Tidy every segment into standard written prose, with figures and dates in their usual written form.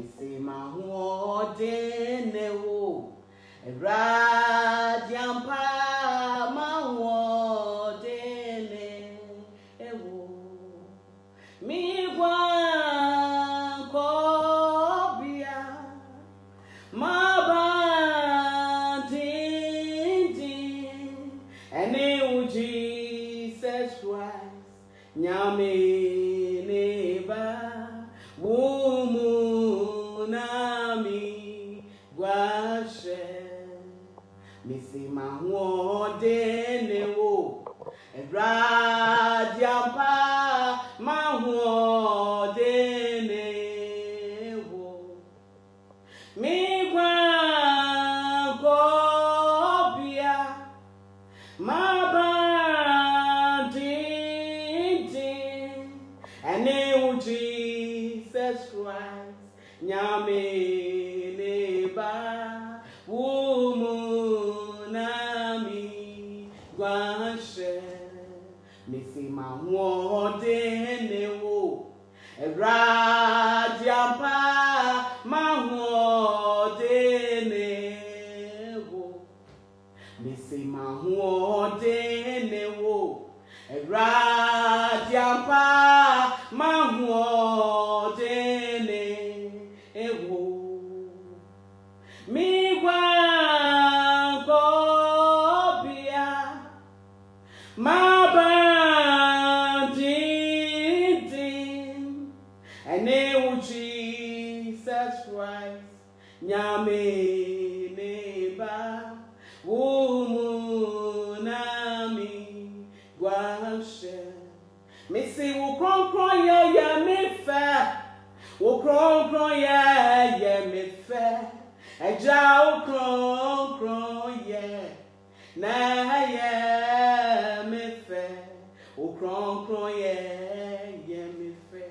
say my wordene wo radiampa my wordene ewo mi gwa kobia ma bandin ene u Jesus Christ nyame neba Wumunami guashe misi mahwodene wo radiampa mahwodene wo mi gwa kobia mabandin ene u Jesus Christ nyame neba wumunami guashe misi mahwodene wo radiampa mahwodene wo misi mahwodene wo radiampa mahwodene ewo mi gwa kobia ma bandin ene u Jesus Christ nyame neba wumunami guashe misi wo kronkron ye me fe wo kronkron ye me fe eja wo kronkron ye na ye me fe wo kronkron ye me fe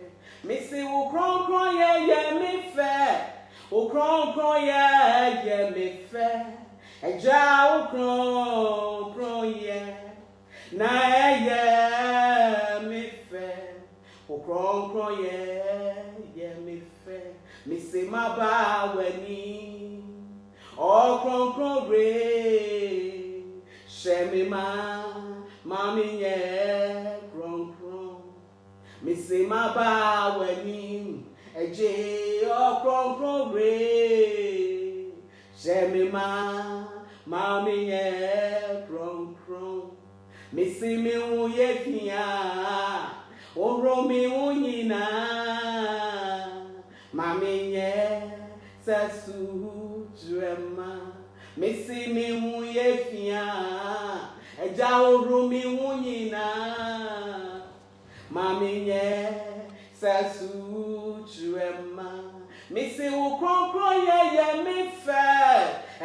misi wo kronkron ye me fe wo kronkron ye me fe eja wo kronkron ye na ye me fe o kronkron ye me fe me se ma ba wani o kronkron re she me ma mi ye kronkron me se ma ba wani eje o kronkron re she me ma mi ye kronkron misi mi uye kia oro mi unyina mami nye sesu drema misi mi uye kia eja oro mi unyina mami nye sesu drema misi u kronkron ye mi fe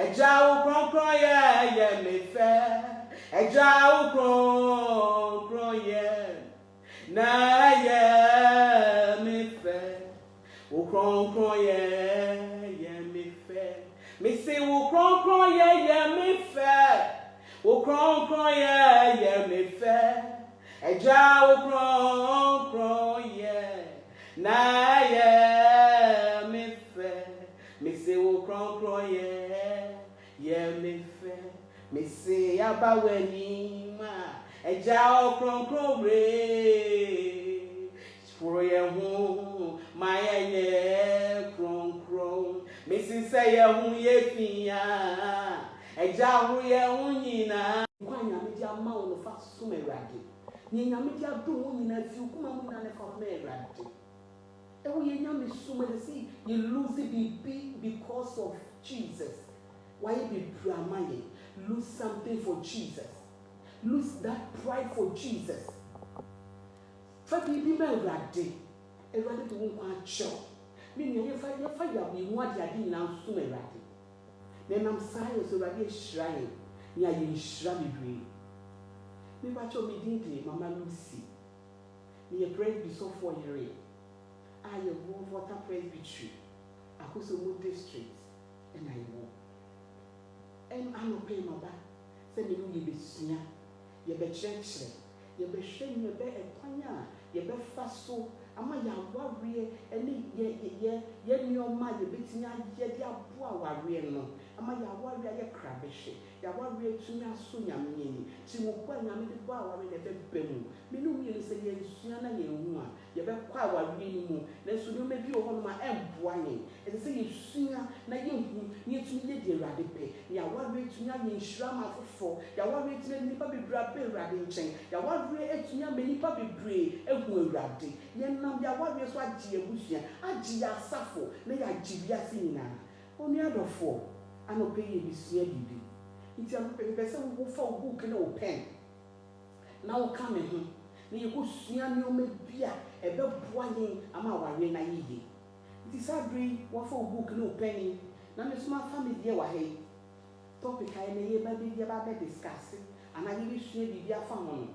eja u kronkron ye mi fe eja u kronkron ye na ye mi fe u kronkron ye mi fe mi si u kronkron ye mi fe u kronkron ye mi fe eja u kronkron ye na ye mi fe mi si u kronkron ye mi fe me say abaweni ma eja okronkron re for ye hu my ye kronkron me say ye hu ye fia eja hu ye hu nyina kwa nyame dia ma wo fa so merade ni nyame dia do wo nyina fi kuma mu na ne fa merade e wo ye nyame so me say you lose it because of Jesus. Why be dramaye? Lose something for Jesus. Lose that pride for Jesus. For people me rade. E rade to won cho. Me ne fa ya bi mu ade ade na so me rade. Na nam sai so rade shrine. Ni aye shra bebre. Me ba cho me din Mama Lucy. Me praise be so for here. I go water presbytery. Akoso mo district and I wo. And I no pay my back. Send me you be senior. You be church. You be shame. You be a panya. You be fast so ama ya worry any ye nyoma ye betinya ye dia boa worry no ama ya worry ye krabehwe ya worry tumi aso nyame ni ti mo kwa nyame de boa worry na bebemu me no mi se ye nsua na ye hu a ye be kwa worry ni mu na so no mebi o hono ma emboa ye e se ye sua na ye hu ye tumi ye de Awurade pe ya worry tumi anye nhira ma fofo ya worry tumi nipa bebra be Awurade nchen ya worry etumi ame nipa bebre ehu Awurade ye nam ya worry so agye ebusua agye ya safo na ya gibia sinina oni adofo anope ye bisua bibi nti anope pese wo fa book na wo pen na wo ka me ho na ye ko sua ne o mebia ebe boa yen ama ware na yiye nti sadri wo fa book na wo pen na me suma family wa he topic ai na ye ba bi ba discuss ana ye bisua bibi afa ho no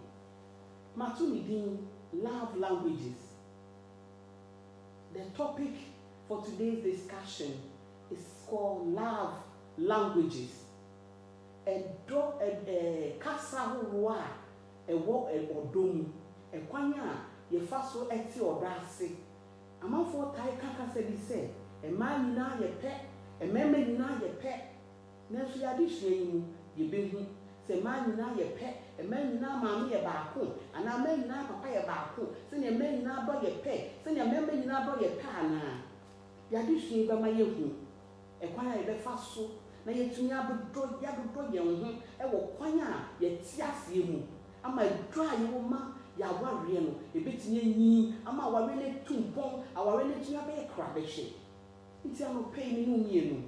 matu mi din love languages. The topic for today's discussion is called love languages. And kasa ho ewo odom ekwanya ye fa so eti odase amanfo tai kaka se bi se e ma nyina ye pe e mema nyina ye pe na so ya de hwe yin ye behu se ma nyina ye pe e ma nyina maame ye baako ana ma nyina papa ye baako se ne ma nyina do ye pe se ne mema nyina do ye pe ana ya de hwe ba ma ye hu ekwanya ye be fa so na ye tunya abodro ya dodro ye ho e wo kwanya ye ti ase mu ama dra ye wo ma ya ware no ebetinye nyi ama ware ne tumpon aware ne tunya be krabehwe nti ano pay ni no mienu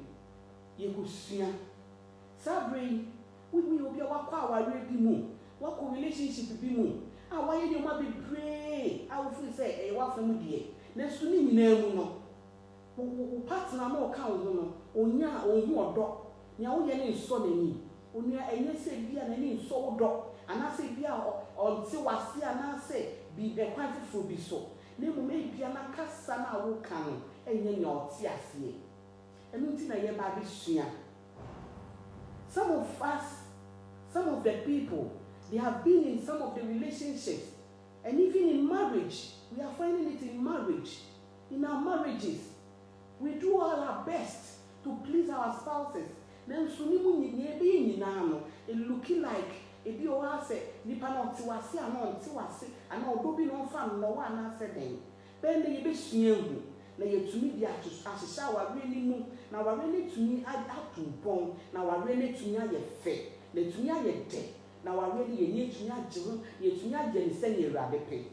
ye gusua sabre we obi wakwa aware bi mu wakọ relationship bi mu a waye de ma be pray a wo feel say e wa fam die na su ni nyina mu no wo partner na o ka wo no onya ohu odo nya wo ye ne nso nani onua enye se bia na ni nso wo do ana se bia onti wase ana se bi be kwan fufu bi so na mu me bia na kasa na wo kan enye nya oti ase enu nti na ye ba bi sua. Some of us, some of the people, they have been in some of the relationships, and even in marriage, we are finding it in marriage. In our marriages, we do all our best to please our spouses. Then sunimu ni no, it looking like it be o say nipa na otiwase ana ontiwase ana odobi no fa no wa na se den. Ben de be suahu na yetumi di ahihya ware ni mu na ware ni tumi atumpon na ware ni tumi aye fe na tumi aye de na ware ni ye tumi agye ye tumi agye ni se ni Awurade pe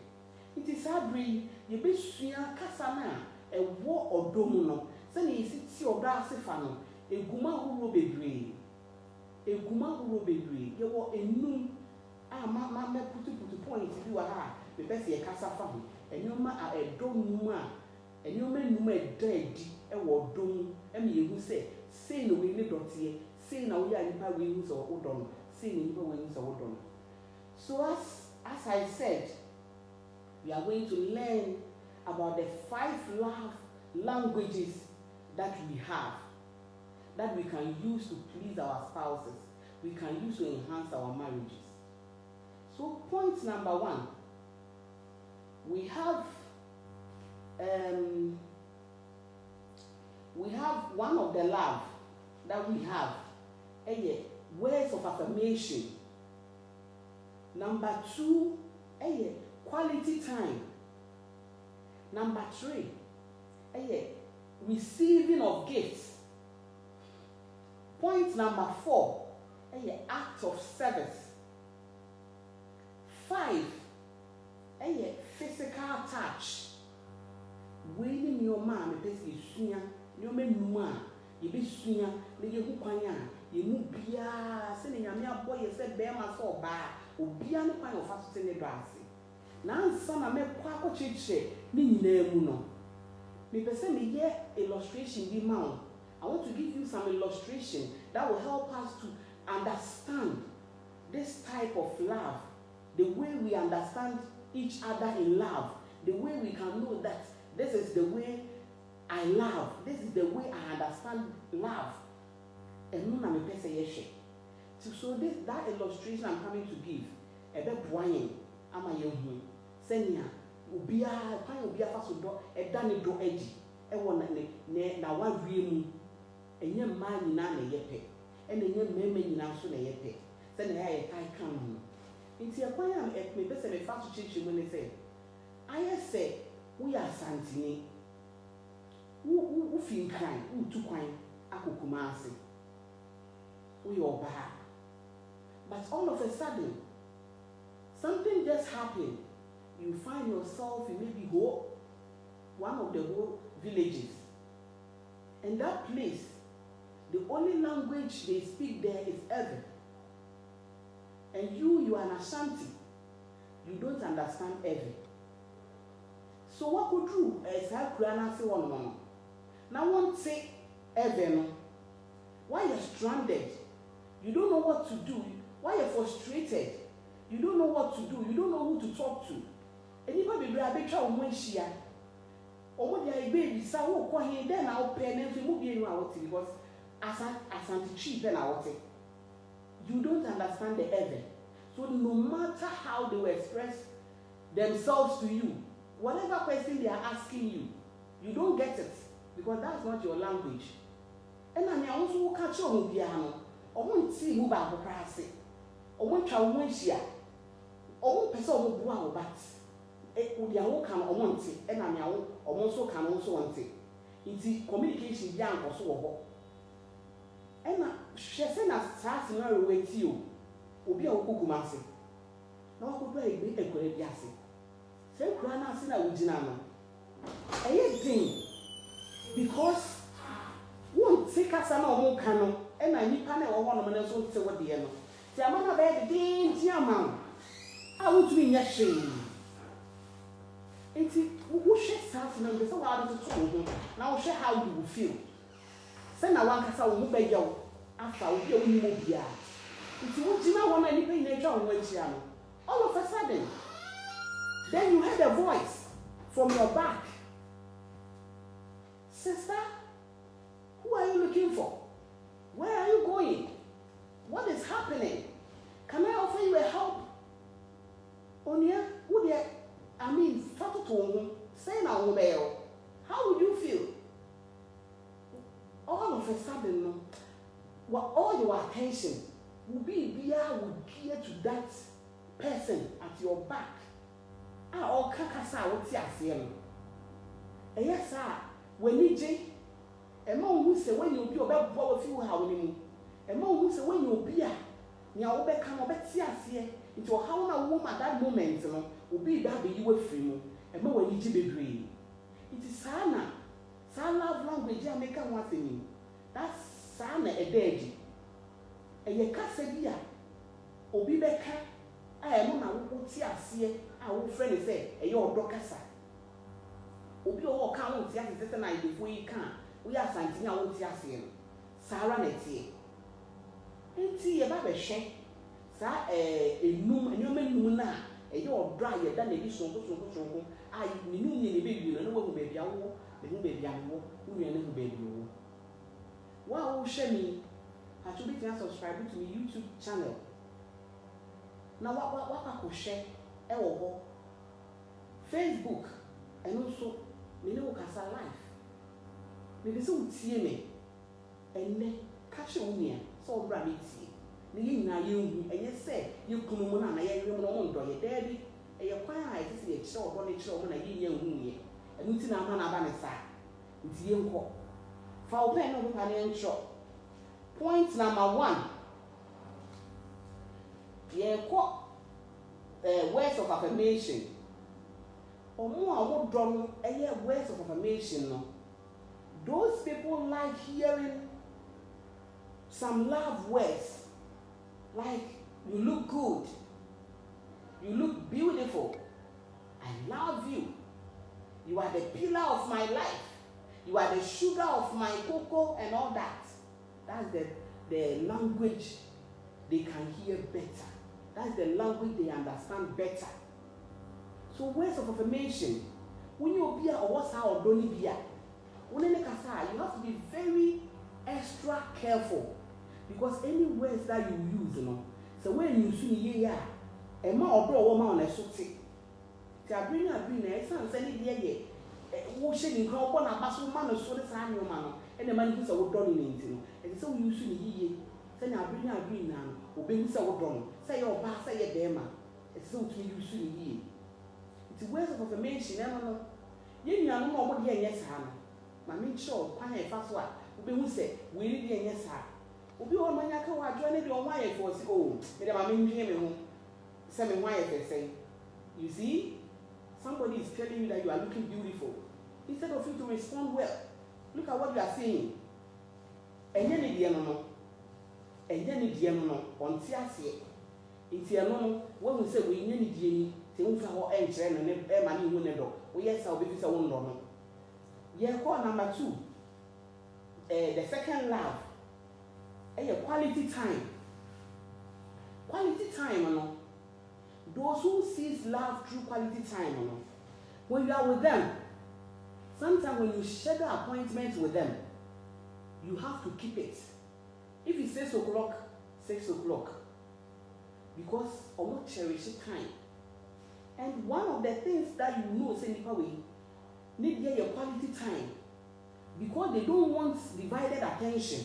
nti sabri ye be sua kasa na ewo odom no se na yesi ti odo asefa no eguma huro bebre ye wo enum a ma me putu point bi wa ha be pese ye kasa fa ho enyoma a edom a enyoma num edadi e wo dom e me yehu se no we ni dotie se na wo ya nipa we hu so wo don se ni nipa we hu so wo don. So as I said, we are going to learn about the 5 love languages that we have, that we can use to please our spouses, we can use to enhance our marriages. So point number 1, we have one of the love that we have, words of affirmation. Number 2, quality time. Number 3, receiving of gifts. Point number 4, act of service. 5, physical touch. Waiting your man, the best is suya, your men numa, you be suya, the Yahukwanya, you move bia, sending a mere boy, you said, bear my soul bar, or beyond the kind of fast in the grassy. Now, some are made quack chiche, meaning no. Me person me yet illustration be mount. I want to give you some illustration that will help us to understand this type of love, the way we understand each other in love, the way we can know that this is the way I love, this is the way I understand love. And no me person yeshe. So that illustration I'm coming to give, ebe boyen ama yehu. Senya ubia kwan ubia fa so do eda ne do agi ewo na wawie mu enye mma nyina na yepe ene enye mmemme nyina so na yepe se na ya kai kan mu nti ekwan am me be se me fa so chichi mu ne se aye se we are santini wo fin kan wo tu kwan akokuma ase we oba. But all of a sudden something just happened. You find yourself in maybe one of the whole villages. And that place, the only language they speak there is Ewe. And you are an Ashanti. You don't understand Ewe. So what could you as I say one? Now one say Ewe no. Why you're stranded? You don't know what to do. Why you're frustrated? You don't know what to do. You don't know who to talk to. Anybody be a bit trouble when she are. Or when they are baby, so who call him then I'll pay them to move you out because as cheap then I'll say. You don't understand the Ewe. So no matter how they will express themselves to you, whatever question they are asking you, you don't get it because that's not your language. And I also catch on piano. Or won't see move out of class. Or won't try one share. Or one person will go out, but it would be a walk on one thing, and I know also can also want it. It's communication young or so. And she said, as Sassy with you, will be a Kukumasi. No could be a great yassi. Say, Grana Sina Ujinano. A thing because won't take us an old canon, and I need panel or one of them so what the end. The amount of bed, the amount. I want to be your shame. It's who shakes us and there's a lot of the now share how you will feel. Send a one cassa will move by you after we will move here. If you want to know when any pain nature on Wednesday, all of a sudden, then you heard a voice from your back. Sister, who are you looking for? Where are you going? What is happening? Can I offer you a help? Onia, would you? I mean, say now, how would you feel? All of a sudden, all your attention would be gear to that person at your back. All kakasa would see us. Yes, sir. When you say, a man who say when you be about what you how you, a man who say when you be a now become a bit here into how a woman at that moment will be that you were free. And when you be dream. It is Sana. Sana love language, I make one thing. That's Sana a dead. And ye can't say, dear, Obi Becca, I am on a wood here. Our friend say, a your docasa. Obi all count the night before you can. We are something I won't see. Sarah Nettie. Ain't see a baby shake. Sa a noon, and you may know now. And you're drier than a dish so. I knew me baby, and no one baby, I will, the new baby, I will, who are no baby. Wow, Shemi, I should be subscribing to my YouTube channel. Now, what I could share, Facebook, and also, me know Casa Life. Maybe so see me, and then catch you near, so rabbit. You know, and you say, you come on, and I am on your daddy. And you're quite high to see a short on each other, and you young, and you see a man about a side. It's young call. For pen of an shop. Point number 1. Yeah, words of affirmation. Or more, I won't draw words of affirmation. No. Those people like hearing some love words. Like, you look good. You look beautiful. I love you. You are the pillar of my life. You are the sugar of my cocoa and all that. That's the language they can hear better. That's the language they understand better. So words of affirmation. When you be or what's how or don't be you have to be very extra careful. Because any words that you use, so when you see a man or bro woman on a suit, I bring a son sending the washing in crop on a basket man so the sign your man, and the man who's a wood dominating. And so you should ye. Send I bring a green now, who brings a wood say your pass, say your dema. It's so to you should ye. It's a waste of information, I don't know. You know what ye yes, Hannah. My main show, quiet fast one, who say, we need ye yes, ha. Who be on my yaka, I joined your wife for oh, and my main home. Seven wife, they say. You see? Somebody is telling you that you are looking beautiful. Instead of you to respond well, look at what you are saying. And then on Tiasia. It's your no, when we say we need Jenny, the Unfa or Enchen and Emma Winnedo. Yes, I'll be this a woman. Yeah, call number 2. The second love. Quality time. Quality time, no. Those who sees love through quality time, you know, when you are with them, sometimes when you schedule appointments with them, you have to keep it. If it's 6 o'clock, 6 o'clock, because of not cherishing time. And one of the things that you know, say we need to get your quality time, because they don't want divided attention.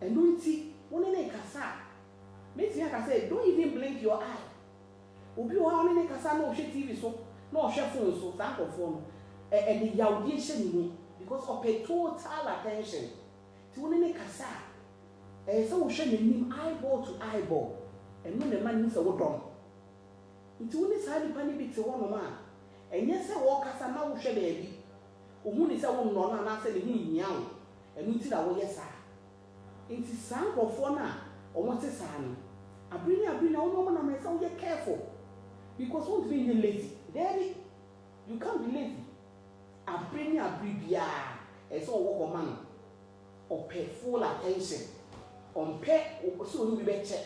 And don't see one in a casa. Makes me like I say, don't even blink your eye. Obi o ha ne kasa na o hwe TV so na o hwe phone so that of phone and the yaudie hye ni because of pay total attention ti woni ne kasa so o hwe n'anim eyeball to eyeball and no the man ni se wo dom ti woni sa ni pani bi ti wo no ma enye se wo kasa na wo hwe baabi o hu ni se wo no na na se ne hu nyia wo enu ti da wo yesa nti san krofo na o mo te sa no abrini o mo na me se wo ye careful. Because won't be lazy. Daddy, you can't be lazy. I bring you a bribia, and so walk a man. Or pay full attention. On pay, so you be better.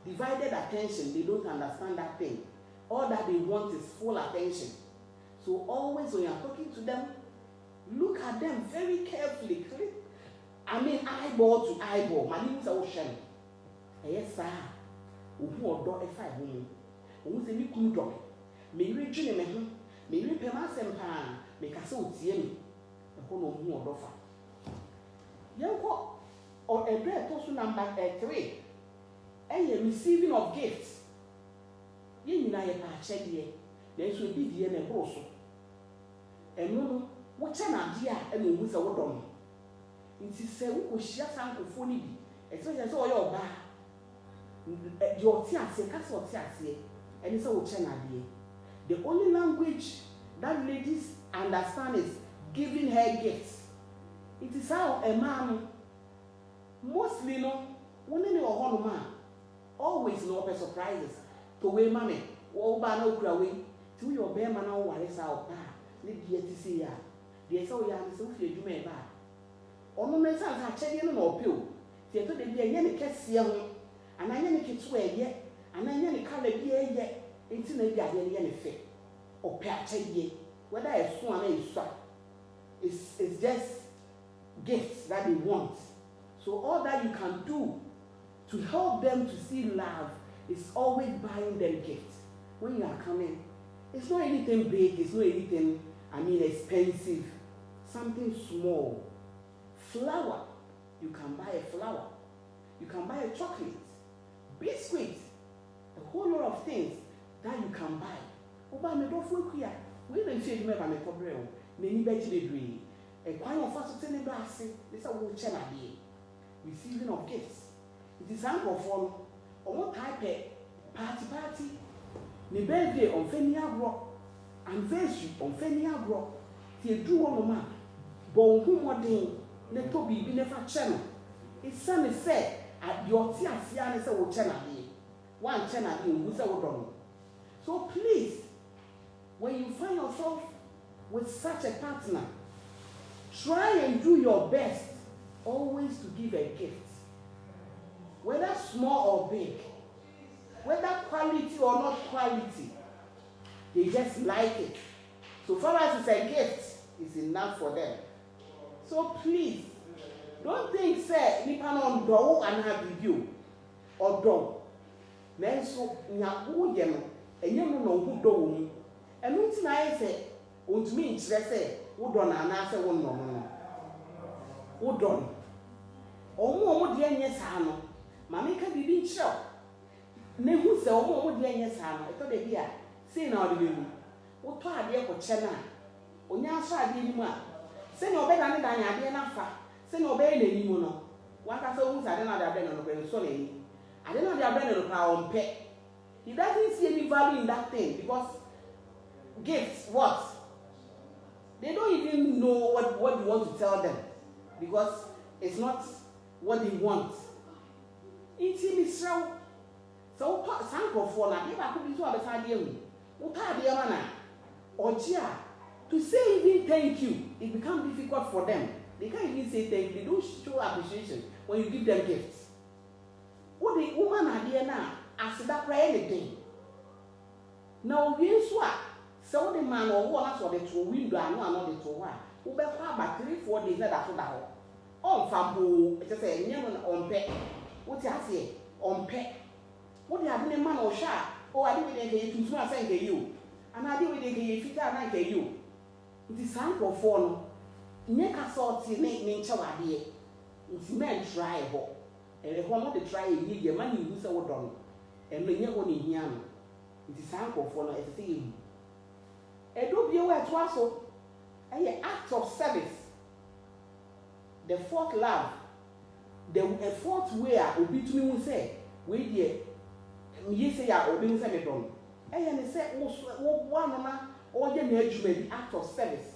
Divided attention, they don't understand that thing. All that they want is full attention. So always when you're talking to them, look at them very carefully. I mean, eyeball to eyeball. My name is Ocean. Yes, sir. Who are door if I win? Who say me cool dog? Me read Jimmy me, me read Pemasem pan, make a so tie me. A whole no more offer. Young or a bread person number 3. And you're receiving of gifts. You know, I patch ye. There should be the end also. And no, what an idea and with a word on. It is so who share some funny, especially as all your bar. Your tears, a castle tears, and it's all China. The only language that ladies understand is giving her gifts. It is how a man, mostly no, when you are one man, always no surprises. To way mammy, or banner away, to your bear man, or what is out there. Live here to see ya. There's so young, so few you may buy. On the message, I check in or pill. They told the young cats young, and I never kids wear yet, and I never color beer yet, until they got any fit. Or patch ye, whether a swan is shot. It's just gifts that they want. So all that you can do to help them to see love is always buying them gifts. When you are coming, it's not anything big, it's not anything, expensive. Something small. Flower. You can buy a flower. You can buy a chocolate, biscuit, a whole lot of things that you can buy. Oba me do fu kuya. We don't say me ba me kobre o. Me ni beji bebre. E kwan of faso tene ba ase. This a wo che na de. Receiving of gifts. It is an of one. Omo type party. Me birthday on Femi Agro. Anniversary on Femi Agro. Ti do one ma. Bon hu modern. Ne to bibi ne fa che no. It's sunny said at your tea and say wo che na de. One che na de wo say wo don. So please, when you find yourself with such a partner, try and do your best always to give a gift. Whether small or big, whether quality or not quality, they just like it. So far as it's a gift, it's enough for them. So please, don't think say nipa no do and have you or do. Then so nya wo ye no enye no no hu do wo enu nti na aye se ontumi nkyerɛ sɛ wodɔ na anaasɛ wo nnɔ no wodɔ no ɔmo de enye saa no ma me ka bibi nkyerɛ na hu sɛ ɔmo de enye saa no ɛtɔ de bi a sei na ɔde bewu wotɔ adeɛ kɔkyɛ na onya aso adeɛ ni mu a sɛ na ɔbɛda ne dan adeɛ na fa sɛ na ɔbɛyɛ n'ani mu no waka sɛ hu sɛ ade na ade abɛ no no so na ani ade na ade abɛ no pa ɔmpɛ. He doesn't see any value in that thing because gifts, what? They don't even know what you want to tell them because it's not what they want. It's in Israel. So, for now, if I could be so beside you, to say even thank you, it becomes difficult for them. They can't even say thank you. They don't show appreciation when you give them gifts. What the woman idea now? As that prayer anything. Now, we saw so the man or one for the two window and one on the two one. Who be about 3-4 days that after that. On Fambo, just say, never on pet. What I say, on pet. What you have in a man or sharp? Oh, I didn't get you to send you. And I didn't get you if I get you. It is time for phone. Make a sort of nature idea. It's men try, and if one not to try, you need your money, you so done. And when you're going here, it is uncle for no thing. A do be aware to also an act of service. The fourth love, the fourth way will be to me, say, wait, ye say, I will be sent on. And say, one or your nature act of service.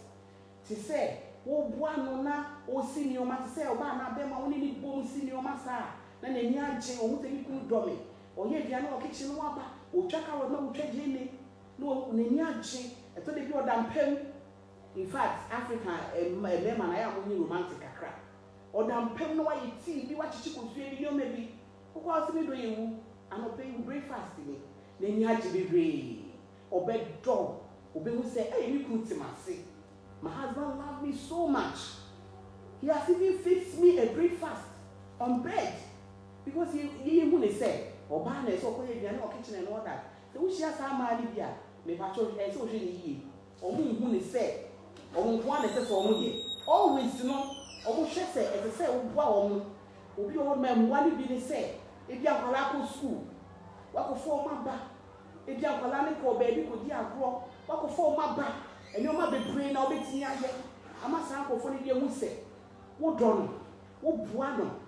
She said, one or senior must say, Obama, Bema, only bone senior massa, then a young jay or who could do me. Or yet, you know, kitchen wapa, or check out no tragedy, no Nyanchi, a told you damn pen. In fact, Africa, a man, I am only romantic a crap. Or damn pen, no, I see, be what you could feel, you maybe. Who was me doing you, and obey breakfast in me. Then you had to be brave, or bed dog, or be who say, hey, you could see my sick. My husband loved me so much. He has even fixed me a breakfast on bed because he wouldn't say. Or banners or kitchen and all that. So we share some idea, may patrol and so she or whom is said, or one is for me. Always know, or she said, as I said, wow, will be old man, one be the same. If you have a school, what will form my back? If you have a lamico baby, could you grow? What will form my back? And your mother brain, I'll be here. I must uncle for the year we say. What done? What buono?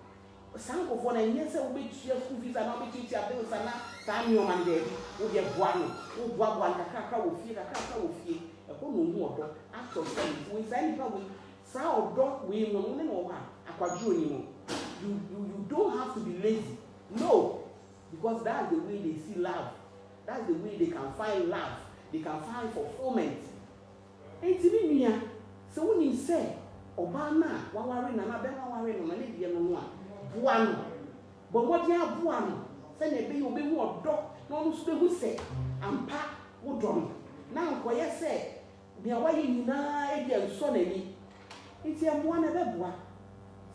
Sanko for the years will be your school fees and I'll be teaching your bills and now time your man baby will be a buono. Who one the cracker will feed a cracker will feed a whole more after service. We send probably sour dog we will only know a quadrillion. You don't have to be lazy. No, because that's the way they see love. That's the way they can find love. They can find fulfillment. Ain't it me? So when you say, Obama, Wawarin and Abema Warin on a lady and one. Buano, but what you have buano, send a baby will be more dog, no who say, and pack would drum. Now, what you say, be away in and sonny. It's a one of a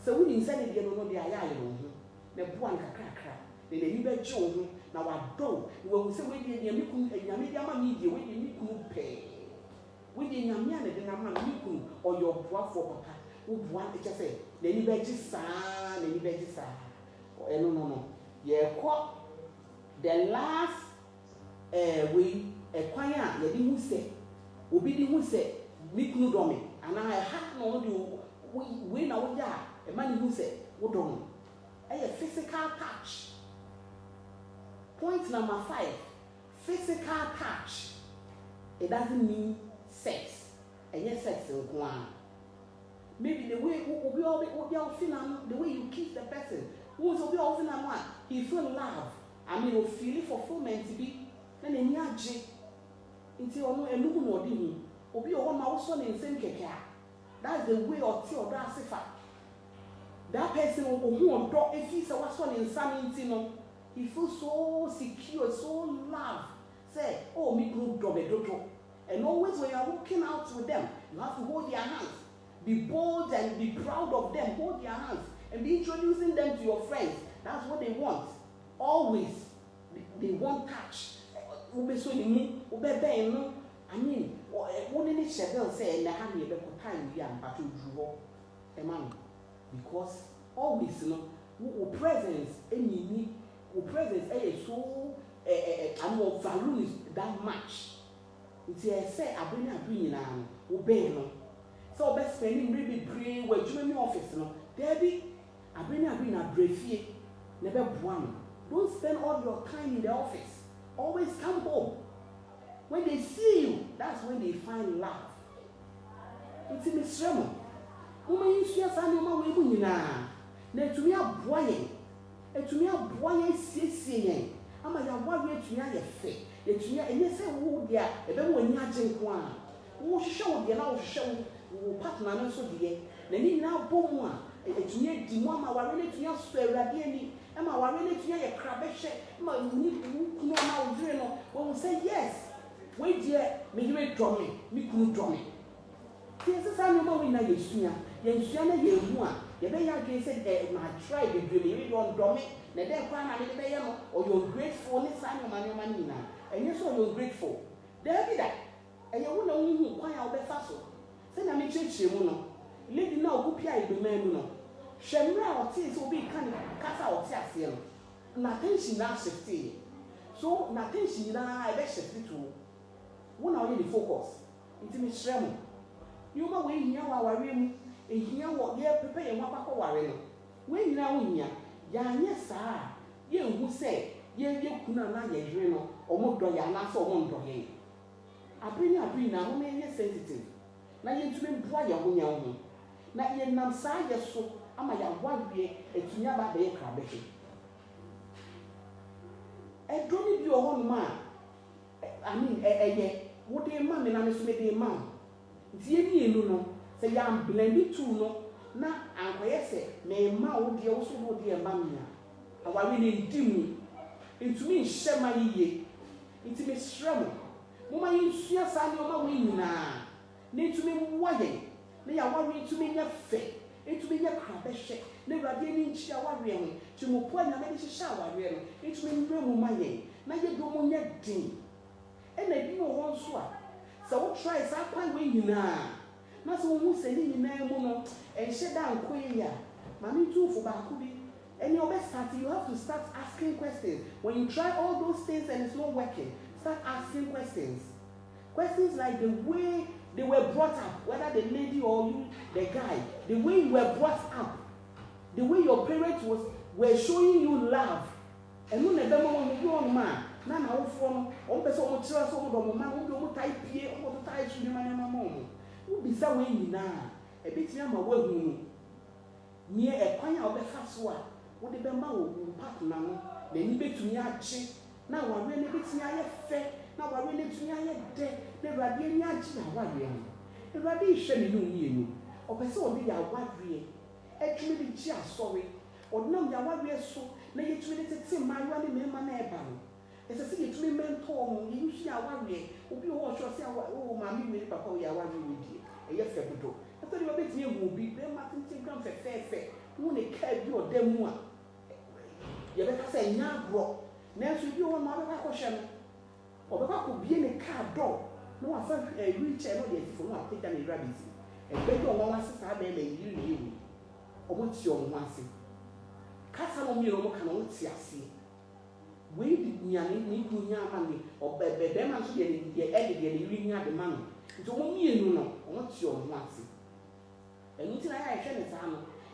so we didn't send it, you know, the island, the buan cracker, the Libet Joe, now I don't, when we say we did Yamama media, we didn't pay. We didn't Yamana, the Naman, or your poor for papa. Who want to say, the liberty son, the liberty son. No. Yeah, what the last we acquire, the didn't say, will be the who say, Nick Nudomi, and I have no do we know ya, a man who said, what don't a physical touch. Point number 5 physical touch. It doesn't mean sex, and yes, sex is one. Maybe the way we all feel, the way you kiss the person, who's will be all feel one, he feel love. I mean, you feel fulfillment to be then a nyaji until a look more dim. Or be all my son in same care. That's the way of tea or that's if that person who drop if he's a one in some he feels so secure, so loved. Say, oh, me group drop a dodo. And always when you're walking out with them, you have to hold their hands. Be bold and be proud of them. Hold their hands and be introducing them to your friends. That's what they want. Always, they want touch. ube so ni mu ube ben no I mean one any schedule say na ha me be ko time wi am pato dru ho because always no wo presence any wo presence so and value is that much. It's say abeni adu nyina no wo ben no so be spending really brain we dwuma office no there be abeni adu na brefie na be boa no. Don't spend all your time in the office. Always come home. When they see you, that's when they find love. It's in the struggle. Woman, you see us and your mom will be now. Let me up boy. Let me up boy, see. I'm a young warrior to your faith. Let me and you say, oh, dear, a better when you are drink one. Oh, show the now show partner so dear. Then you now boom one. It's near the mama, I really to your spare Am I really to your crabbish? My no now dream. When we say yes, wait dear, me you ain't drumming, me couldn't drum it. Here's a son of mine in Nigeria. Yensiana, you one. You may have said, my tribe, you don't drum it. Now, then, cry, or you're grateful, son of my money now. And you saw you're grateful. There be that. And you won't know why I'll be fast. Send a message, you know. Lady now, who pay the man. Shemra or tears will be kind of cast out here. Nothing she now shifted. So, nothing she now I bet shifted to. One hour the focus. It's in Shrem. You know, when you know our room, and here what they prepare and what I worry. When now in ya, yes, sir. You who say, ye could not ye dream or more do ya not so one do ye. I bring now, many sensitive. Now you to employ your own young. Now ye nam side so. Ama ya wawie etunya ba be krabehe edoni bi ohon ma I mean wo de ma me na me so me de ma ntie ni enu no se ya blend two no na ankoye se me ma wo de wo so wo de ma me a awawe ne ndimu ntumi nhye ma yiye nti me shrem mo ma yinsua sa ne o ma wo nyina ne ntumi mwaye ne ya wawe ntumi nya fe it will be a crabeshe, never being shower ring, to move point a shower ring, it will be room my name. Now you don't yet ding. And they do one swap. So try that point when you now. Not so who say in name and shut down queer. Mammy too for Bakubi. And your best start, you have to start asking questions. When you try all those things and it's not working, start asking questions. Questions like the way they were brought up, whether the lady or you, the guy, the way you were brought up, the way your parents were showing you love. And when the demon you on man, none of from all the so much of man who type here or the tie to my mom. Who be so way now? A bit young away near a pine of the fast one. What the bamboo partner, then you bet to me archie. Now I really bit me I fair. Now I really to me I dead. Never be any archie. The rabbi is showing you. Or person be our warrior. Actually, just sorry. Or no, your warrior so. Now you treat it to my running man neighbor. As I see it, we mentor, you see our warrior. Will be all shall say, oh, mammy, will papa, your warrior with you. A yes, I thought you were a bit near will be there, Martin Tinkham for fair. Who they care you or them one. You better say, now, bro. Now, should you want my question? Or the could be in a car door. No, I found a wheelchair, no, yes, for one, take any rabbit. And beg your one sister, I may you. Or what's your one thing? Cast on me, or cannot see us see. We did me and need to money, or beg them and see the edit and reading out the money. It's only you know, or what's your one thing. And until I can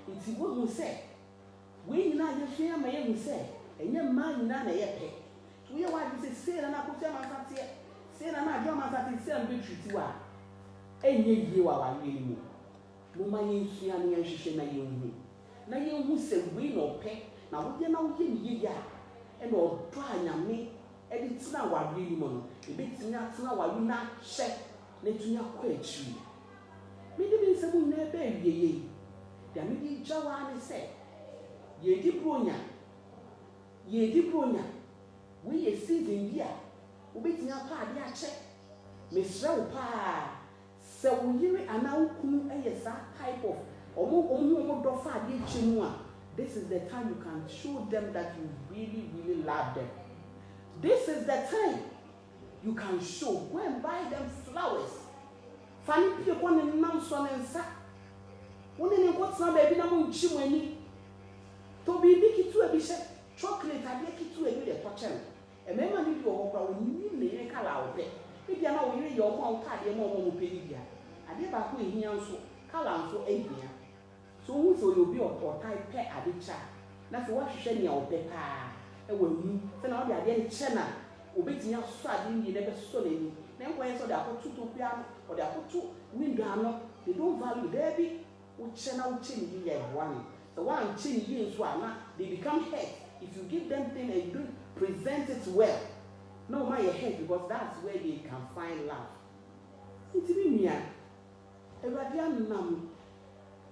it's what you say. We now just hear my own say, and your man none a pay. We are what you say, and I put them on here. Say, and I don't have to sell me to her. And you are really no money, she and she na you. Now you who say we no pay. Now we are now him ye and all try and me. And it's now what really money. A bit not now what we not check. Let you not quite true. Maybe some never ye. The maybe Jawan said, ye di bronya. Ye di bronya. We a season here. We beat now pa dia check. Miss Pa. So we hear it and now come a type of this is the time you can show them that you really, really love them. This is the time you can show. Go and buy them flowers. Funny people want to know something. When you go to baby, na mo nchi mwani. To be big to a bishop chocolate. I make it to a good touch. A member need to go when you need a color. If you are not wearing your mouth, your mom will pay you. I never go in here so color so 8 years. So who will be or type pet at the child. That's what you send your paper. And when you send out the idea, China, obeying your son, you never saw any. Then when so they put 2 piano or they put 2 window, they don't value baby. Channel change one. So one change is one, they become head. If you give them things and you present it well, no matter your head, because that's where they can find love. It's me, a radiant nam.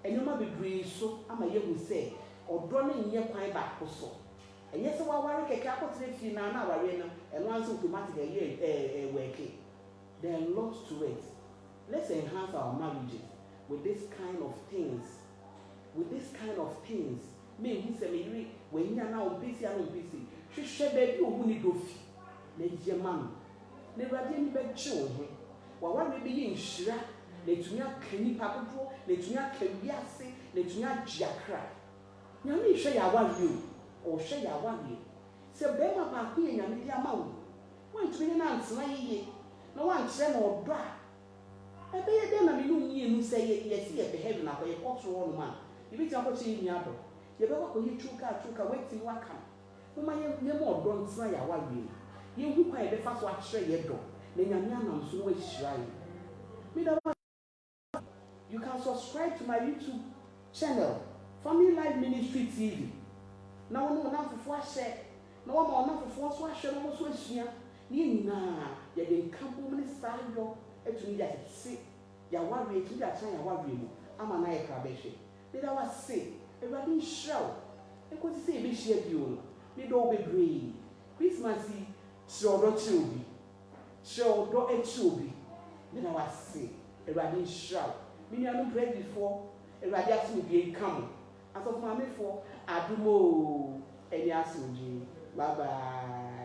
And you might be brave, so I'm a young say, or droning in your pine back or so. And yes, I work a couple of things in an hour and once automatically a working. There are lots to it. Let's enhance our marriages with this kind of things. With this kind of things. Me who say me when you are now busy and busy. She should be you who need to feel. Let your man. Never did be children. While one may be in Shira, let me a canny papapo, let me a cabiasi, let me a jacra. Now, me share your one you, or share your one you. So, Bema Papi and Media Mount. Wait to be an answer, no one share or bra. I bet them a million say yes, yes, behaving up a cultural man. You be able to see me up. You better go you took away to what come. Whom I am no more don't say a one you who pay the first watch your door. Then your man so always shrine. You can subscribe to my YouTube channel, Family Life Ministry TV. Now, no one for 4 share, no one for 4 share, almost was here. Nina, you didn't come home and start your to me that see. Ya worry to that time, I worry. I'm an eye crabish. Did I was sick? A running show. I could say, be share you. Did all be green. Christmasy, show the chubby. Show do a chubby. Then I was sick. A running show. Me, I don't pray before. A radiatus will be coming. As of my for, I do more. And yes, bye bye.